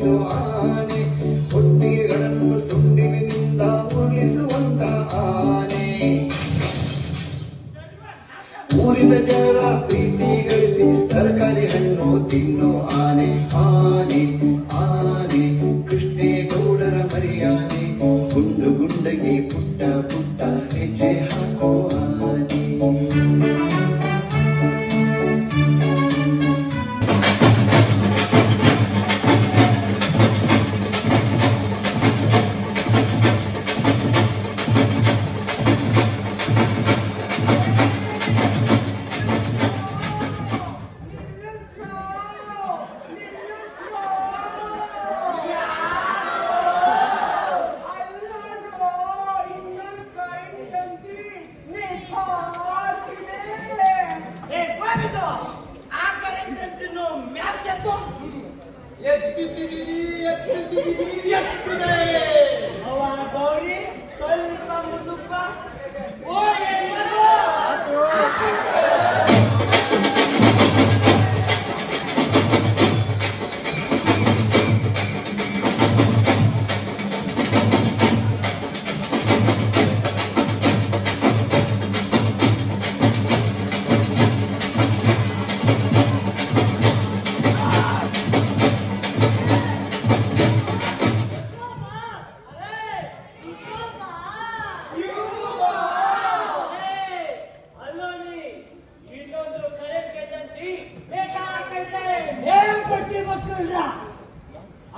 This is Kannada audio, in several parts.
ನಡೆಸೋ ಆನೆ, ಒಟ್ಟಿಗೆಗಳನ್ನು ಸುಂಡಿನಿಂದ ಉರುಳಿಸುವಂತ ಆನೆ, ಊರಿನ ಜನರ ಪ್ರೀತಿ ಗಳಿಸಿ ತರಕಾರಿ ಹಣ್ಣು ತಿನ್ನೋ ಆನೆ, ಆನೆ ಆನೆ ಕೃಷ್ಣೇಗೌಡರ ಮರಿಯಾನೆ, ಗುಂಡು ಗುಂಡಗೆ ಪುಟ್ಟ ಪುಟ್ಟ ಹೆಜ್ಜೆ ಹಾಕೋ ಆನೆ. ಗೌರಿ ಸ್ವಲ್ಪ ಮುದುಕ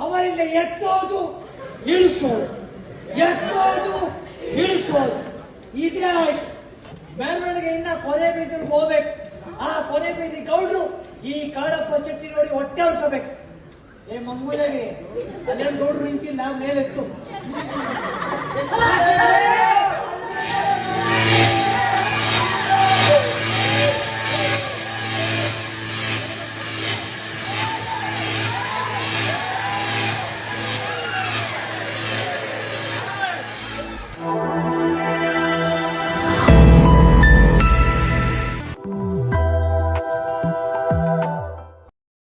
ಅವರಿಂದ ಎತ್ತೋದು ಇಳಿಸೋದು, ಎತ್ತೋದು ಇಳಿಸೋದು, ಇದೇ ಆಯ್ತು. ಮೆರವಣಿಗೆ ಇನ್ನ ಕೊನೆ ಬೀದಿಗೆ ಹೋಗ್ಬೇಕು. ಆ ಕೊನೆ ಬೀದಿ ಗೌಡ್ರು ಈ ಕಾಳಪ್ಪ ಶೆಟ್ಟಿ ನೋಡಿ ಹೊಟ್ಟೆ ಹೊರ್ಕೋಬೇಕು. ಏ ಮಂಗೂರಿಗೆ ಅದೇನು ಗೌಡ್ರು ನಿಂತಿಲ್ಲ ಮೇಲೆತ್ತು.